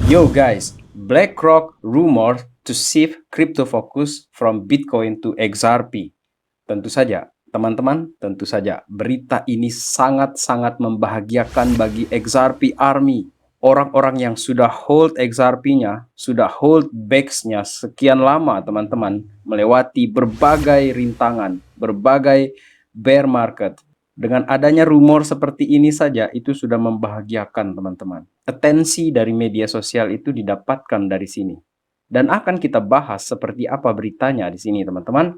Yo guys, BlackRock rumor to shift crypto focus from Bitcoin to XRP. Tentu saja, teman-teman, tentu saja berita ini sangat-sangat membahagiakan bagi XRP Army. Orang-orang yang sudah hold XRP-nya, sudah hold BAX-nya sekian lama, teman-teman, melewati berbagai rintangan, berbagai bear market. Dengan adanya rumor seperti ini saja, itu sudah membahagiakan, teman-teman. Atensi dari media sosial itu didapatkan dari sini. Dan akan kita bahas seperti apa beritanya di sini, teman-teman.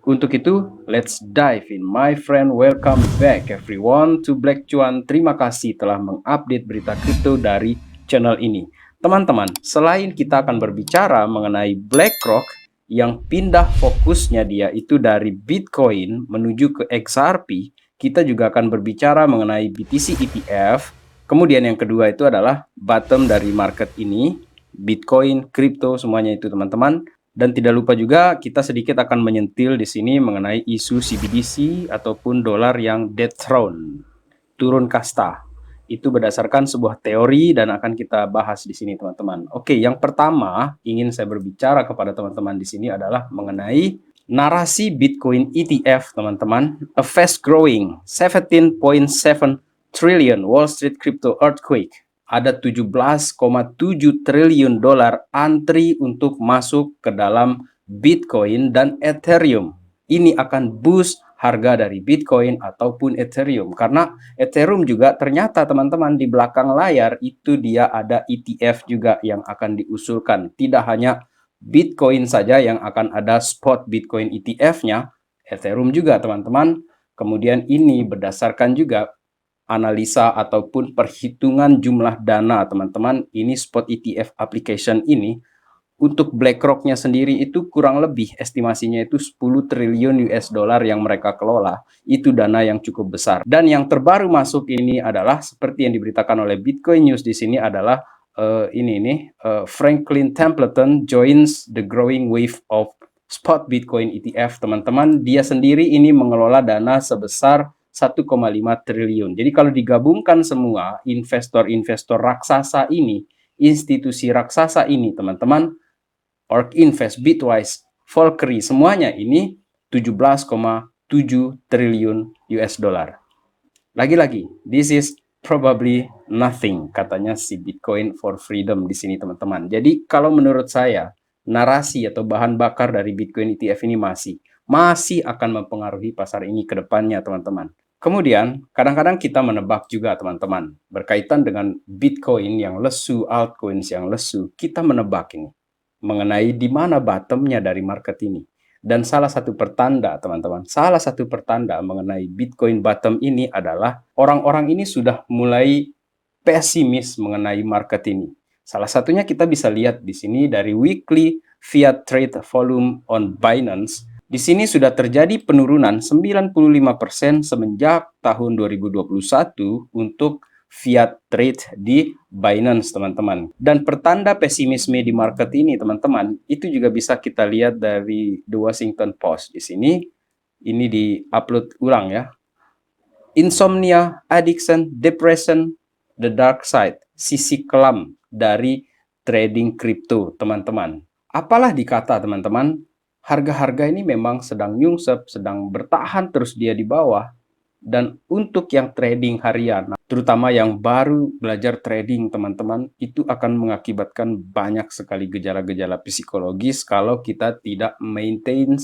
Untuk itu, let's dive in. My friend, welcome back everyone to Black Cuan. Terima kasih telah mengupdate berita kripto dari channel ini. Teman-teman, selain kita akan berbicara mengenai BlackRock yang pindah fokusnya dia itu dari Bitcoin menuju ke XRP, kita juga akan berbicara mengenai BTC ETF. Kemudian yang kedua itu adalah bottom dari market ini, Bitcoin, kripto, semuanya itu teman-teman. Dan tidak lupa juga kita sedikit akan menyentil di sini mengenai isu CBDC ataupun dolar yang dethrone, turun kasta. Itu berdasarkan sebuah teori dan akan kita bahas di sini teman-teman. Oke, yang pertama ingin saya berbicara kepada teman-teman di sini adalah mengenai narasi Bitcoin ETF teman-teman. A fast growing 17.7 trillion Wall Street crypto earthquake. Ada 17,7 triliun dolar antri untuk masuk ke dalam Bitcoin dan Ethereum. Ini akan boost harga dari Bitcoin ataupun Ethereum. Karena Ethereum juga ternyata teman-teman di belakang layar itu dia ada ETF juga yang akan diusulkan. Tidak hanya Bitcoin saja yang akan ada spot Bitcoin ETF-nya, Ethereum juga teman-teman. Kemudian ini berdasarkan juga analisa ataupun perhitungan jumlah dana teman-teman. Ini spot ETF application ini untuk BlackRock-nya sendiri itu kurang lebih estimasinya itu 10 triliun US dollar yang mereka kelola. Itu dana yang cukup besar. Dan yang terbaru masuk ini adalah seperti yang diberitakan oleh Bitcoin News di sini adalah Franklin Templeton joins the growing wave of spot Bitcoin ETF teman-teman. Dia sendiri ini mengelola dana sebesar 1,5 triliun. Jadi kalau digabungkan semua investor-investor raksasa ini, institusi raksasa ini teman-teman, Orc Invest, Bitwise, Valkyrie, semuanya ini 17,7 triliun US dollar. Lagi-lagi, this is probably nothing, katanya si Bitcoin for Freedom di sini teman-teman. Jadi kalau menurut saya, narasi atau bahan bakar dari Bitcoin ETF ini masih akan mempengaruhi pasar ini ke depannya teman-teman. Kemudian, kadang-kadang kita menebak juga teman-teman, berkaitan dengan Bitcoin yang lesu, altcoins yang lesu, kita menebak ini mengenai di mana bottomnya dari market ini. Dan salah satu pertanda, teman-teman, salah satu pertanda mengenai Bitcoin bottom ini adalah orang-orang ini sudah mulai pesimis mengenai market ini. Salah satunya kita bisa lihat di sini dari weekly fiat trade volume on Binance. Di sini sudah terjadi penurunan 95% semenjak tahun 2021 untuk fiat trade di Binance, teman-teman. Dan pertanda pesimisme di market ini, teman-teman, itu juga bisa kita lihat dari The Washington Post. Di sini, ini di-upload ulang ya. Insomnia, addiction, depression, the dark side, sisi kelam dari trading crypto, teman-teman. Apalah dikata, teman-teman, harga-harga ini memang sedang nyungsep, sedang bertahan terus dia di bawah. Dan untuk yang trading harian, terutama yang baru belajar trading teman-teman, itu akan mengakibatkan banyak sekali gejala-gejala psikologis kalau kita tidak maintain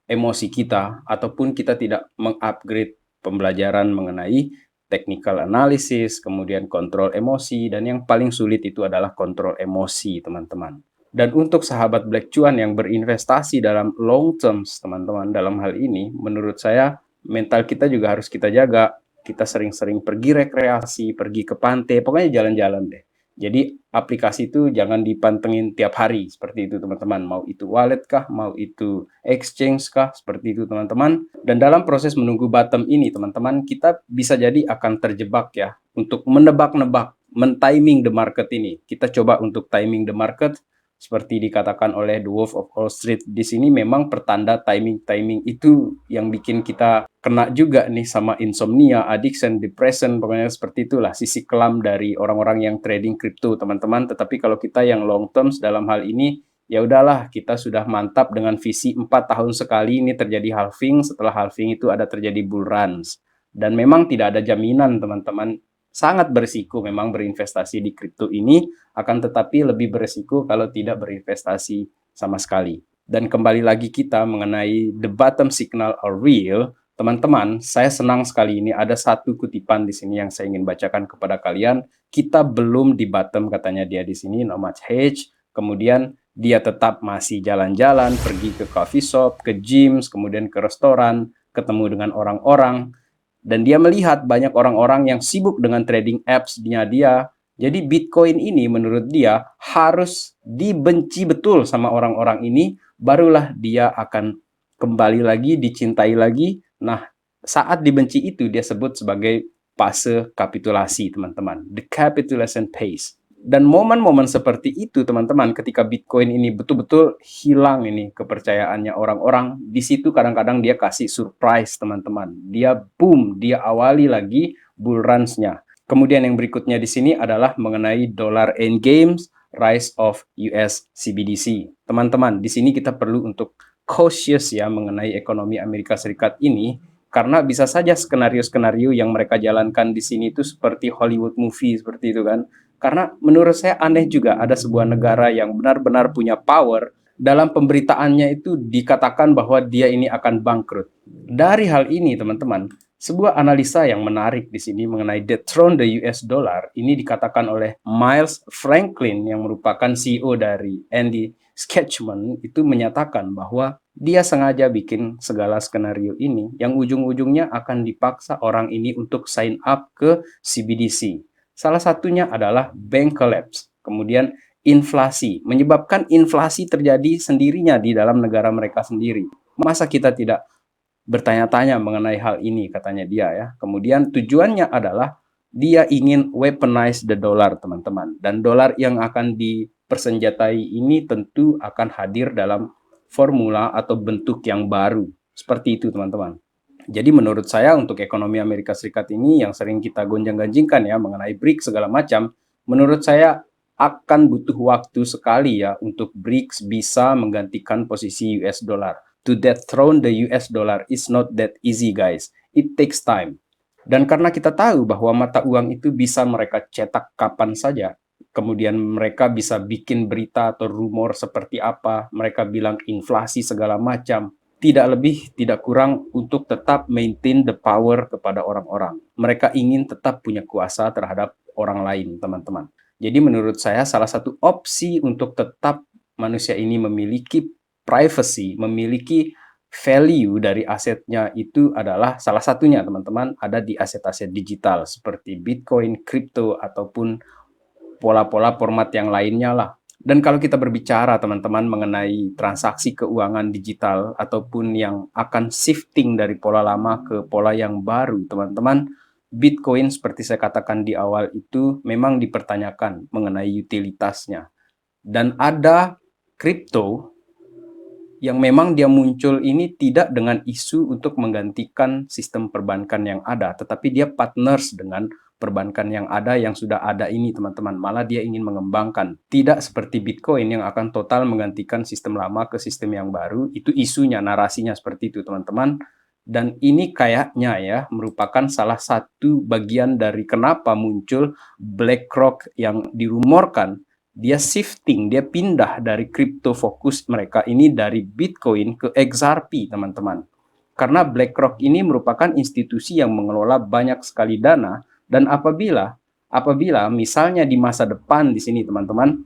emosi kita ataupun kita tidak mengupgrade pembelajaran mengenai technical analysis, kemudian kontrol emosi, dan yang paling sulit itu adalah kontrol emosi teman-teman. Dan untuk sahabat Black Cuan yang berinvestasi dalam long terms teman-teman dalam hal ini, menurut saya mental kita juga harus kita jaga. Kita sering-sering pergi rekreasi, pergi ke pantai, pokoknya jalan-jalan deh. Jadi aplikasi itu jangan dipantengin tiap hari seperti itu teman-teman. Mau itu wallet kah, mau itu exchange kah, seperti itu teman-teman. Dan dalam proses menunggu bottom ini teman-teman, kita bisa jadi akan terjebak ya untuk menebak-nebak, mentiming the market ini. Kita coba untuk timing the market seperti dikatakan oleh The Wolf of Wall Street di sini memang pertanda timing itu yang bikin kita kena juga nih sama insomnia, addiction, depression, pokoknya seperti itulah sisi kelam dari orang-orang yang trading crypto, teman-teman. Tetapi kalau kita yang long terms dalam hal ini, ya udahlah, kita sudah mantap dengan visi 4 tahun sekali ini terjadi halving, setelah halving itu ada terjadi bull runs. Dan memang tidak ada jaminan, teman-teman. Sangat berisiko memang berinvestasi di kripto ini, akan tetapi lebih berisiko kalau tidak berinvestasi sama sekali. Dan kembali lagi kita mengenai the bottom signal are real, teman-teman, saya senang sekali ini ada satu kutipan di sini yang saya ingin bacakan kepada kalian. Kita belum di bottom, katanya dia di sini, no much hedge. Kemudian dia tetap masih jalan-jalan, pergi ke coffee shop, ke gyms, kemudian ke restoran, ketemu dengan orang-orang. Dan dia melihat banyak orang-orang yang sibuk dengan trading apps-nya dia. Jadi Bitcoin ini menurut dia harus dibenci betul sama orang-orang ini, barulah dia akan kembali lagi, dicintai lagi. Nah, saat dibenci itu dia sebut sebagai fase kapitulasi, teman-teman. The capitulation phase. Dan momen-momen seperti itu, teman-teman, ketika Bitcoin ini betul-betul hilang ini kepercayaannya orang-orang, di situ kadang-kadang dia kasih surprise, teman-teman. Dia boom, dia awali lagi bull runs-nya. Kemudian yang berikutnya di sini adalah mengenai dollar endgames, rise of US CBDC. Teman-teman, di sini kita perlu untuk cautious ya mengenai ekonomi Amerika Serikat ini, karena bisa saja skenario-skenario yang mereka jalankan di sini itu seperti Hollywood movie, seperti itu kan. Karena menurut saya aneh juga ada sebuah negara yang benar-benar punya power, dalam pemberitaannya itu dikatakan bahwa dia ini akan bangkrut. Dari hal ini, teman-teman, sebuah analisa yang menarik di sini mengenai dethrone the US dollar ini dikatakan oleh Miles Franklin yang merupakan CEO dari Andy Sketchman, itu menyatakan bahwa dia sengaja bikin segala skenario ini yang ujung-ujungnya akan dipaksa orang ini untuk sign up ke CBDC. Salah satunya adalah bank collapse, kemudian inflasi, menyebabkan inflasi terjadi sendirinya di dalam negara mereka sendiri. Masa kita tidak bertanya-tanya mengenai hal ini, katanya dia ya. Kemudian tujuannya adalah dia ingin weaponize the dollar, teman-teman. Dan dolar yang akan dipersenjatai ini tentu akan hadir dalam formula atau bentuk yang baru. Seperti itu, teman-teman. Jadi menurut saya untuk ekonomi Amerika Serikat ini yang sering kita gonjang-ganjingkan ya mengenai BRICS segala macam, menurut saya akan butuh waktu sekali ya untuk BRICS bisa menggantikan posisi US dollar. To dethrone the US dollar is not that easy, guys. It takes time. Dan karena kita tahu bahwa mata uang itu bisa mereka cetak kapan saja, kemudian mereka bisa bikin berita atau rumor seperti apa, mereka bilang inflasi segala macam, tidak lebih, tidak kurang untuk tetap maintain the power kepada orang-orang. Mereka ingin tetap punya kuasa terhadap orang lain, teman-teman. Jadi menurut saya salah satu opsi untuk tetap manusia ini memiliki privacy, memiliki value dari asetnya itu adalah salah satunya, teman-teman, ada di aset-aset digital seperti Bitcoin, crypto, ataupun pola-pola format yang lainnya lah. Dan kalau kita berbicara teman-teman mengenai transaksi keuangan digital ataupun yang akan shifting dari pola lama ke pola yang baru, teman-teman, Bitcoin seperti saya katakan di awal itu memang dipertanyakan mengenai utilitasnya. Dan ada kripto yang memang dia muncul ini tidak dengan isu untuk menggantikan sistem perbankan yang ada, tetapi dia partners dengan perbankan yang ada, yang sudah ada ini, teman-teman. Malah dia ingin mengembangkan. Tidak seperti Bitcoin yang akan total menggantikan sistem lama ke sistem yang baru. Itu isunya, narasinya seperti itu, teman-teman. Dan ini kayaknya ya merupakan salah satu bagian dari kenapa muncul BlackRock yang dirumorkan. Dia shifting, dia pindah dari crypto fokus mereka ini dari Bitcoin ke XRP, teman-teman. Karena BlackRock ini merupakan institusi yang mengelola banyak sekali dana, dan apabila misalnya di masa depan di sini, teman-teman,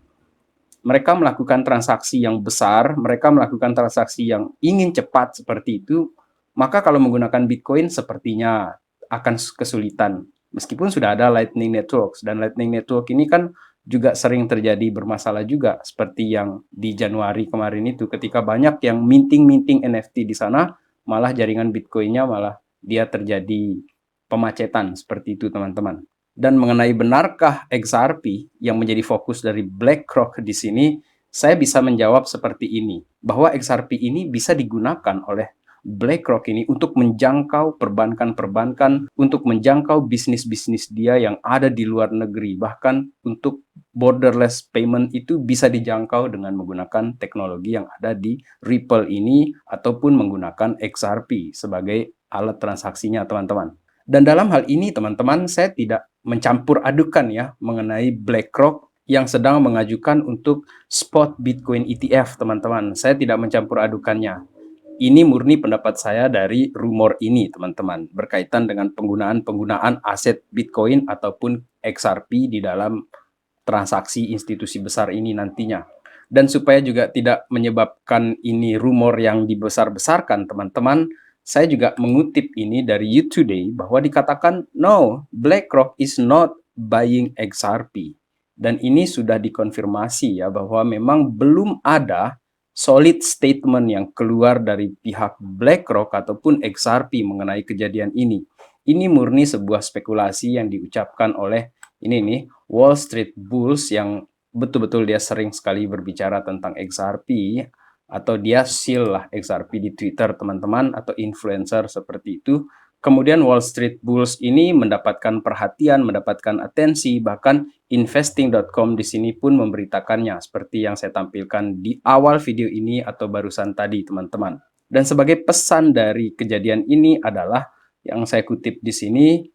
mereka melakukan transaksi yang besar, mereka melakukan transaksi yang ingin cepat seperti itu, maka kalau menggunakan Bitcoin sepertinya akan kesulitan. Meskipun sudah ada Lightning Networks, dan Lightning Network ini kan juga sering terjadi bermasalah juga, seperti yang di Januari kemarin itu, ketika banyak yang minting NFT di sana, malah jaringan Bitcoin-nya malah dia terjadi pemacetan, seperti itu, teman-teman. Dan mengenai benarkah XRP yang menjadi fokus dari BlackRock di sini, saya bisa menjawab seperti ini, bahwa XRP ini bisa digunakan oleh BlackRock ini untuk menjangkau perbankan-perbankan, untuk menjangkau bisnis-bisnis dia yang ada di luar negeri. Bahkan untuk borderless payment itu bisa dijangkau dengan menggunakan teknologi yang ada di Ripple ini ataupun menggunakan XRP sebagai alat transaksinya, teman-teman. Dan dalam hal ini, teman-teman, saya tidak mencampur adukan ya mengenai BlackRock yang sedang mengajukan untuk spot Bitcoin ETF, teman-teman. Saya tidak mencampur adukannya. Ini murni pendapat saya dari rumor ini, teman-teman, berkaitan dengan penggunaan aset Bitcoin ataupun XRP di dalam transaksi institusi besar ini nantinya. Dan supaya juga tidak menyebabkan ini rumor yang dibesar-besarkan, teman-teman, saya juga mengutip ini dari You Today bahwa dikatakan, no, BlackRock is not buying XRP. Dan ini sudah dikonfirmasi ya bahwa memang belum ada solid statement yang keluar dari pihak BlackRock ataupun XRP mengenai kejadian ini. Ini murni sebuah spekulasi yang diucapkan oleh ini nih Wall Street Bulls yang betul-betul dia sering sekali berbicara tentang XRP atau dia shield lah XRP di Twitter, teman-teman, atau influencer seperti itu. Kemudian Wall Street Bulls ini mendapatkan perhatian, mendapatkan atensi, bahkan investing.com di sini pun memberitakannya seperti yang saya tampilkan di awal video ini atau barusan tadi, teman-teman. Dan sebagai pesan dari kejadian ini adalah yang saya kutip di sini,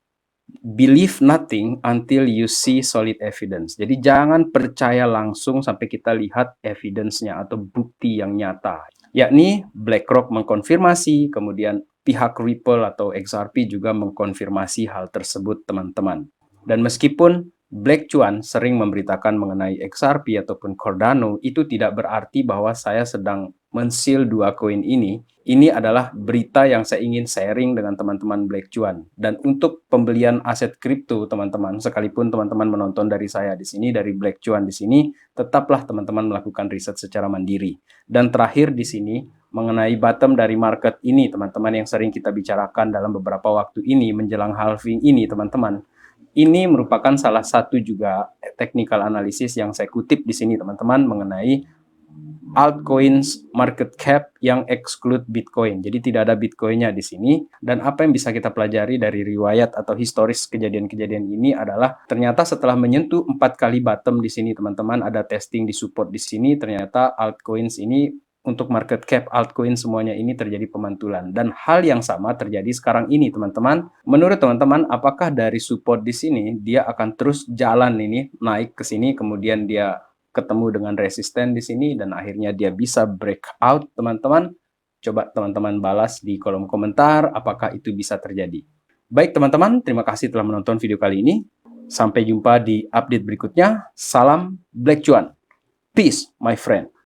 believe nothing until you see solid evidence. Jadi jangan percaya langsung sampai kita lihat evidence-nya atau bukti yang nyata. Yakni BlackRock mengkonfirmasi, kemudian pihak Ripple atau XRP juga mengkonfirmasi hal tersebut, teman-teman. Dan meskipun Black Chuan sering memberitakan mengenai XRP ataupun Cardano, itu tidak berarti bahwa saya sedang men-seal dua koin ini. Ini adalah berita yang saya ingin sharing dengan teman-teman Black Chuan. Dan untuk pembelian aset kripto, teman-teman, sekalipun teman-teman menonton dari saya di sini, dari Black Chuan di sini, tetaplah teman-teman melakukan riset secara mandiri. Dan terakhir di sini, mengenai bottom dari market ini, teman-teman, yang sering kita bicarakan dalam beberapa waktu ini, menjelang halving ini, teman-teman. Ini merupakan salah satu juga technical analysis yang saya kutip di sini, teman-teman, mengenai altcoins market cap yang exclude Bitcoin. Jadi tidak ada Bitcoinnya di sini. Dan apa yang bisa kita pelajari dari riwayat atau historis kejadian-kejadian ini adalah ternyata setelah menyentuh 4 kali bottom di sini, teman-teman, ada testing di support di sini, ternyata altcoins ini untuk market cap altcoin semuanya ini terjadi pemantulan. Dan hal yang sama terjadi sekarang ini, teman-teman. Menurut teman-teman, apakah dari support di sini dia akan terus jalan ini naik ke sini, kemudian dia ketemu dengan resisten di sini dan akhirnya dia bisa breakout, teman-teman? Coba teman-teman balas di kolom komentar apakah itu bisa terjadi. Baik, teman-teman, terima kasih telah menonton video kali ini. Sampai jumpa di update berikutnya. Salam Black Chuan. Peace, my friend.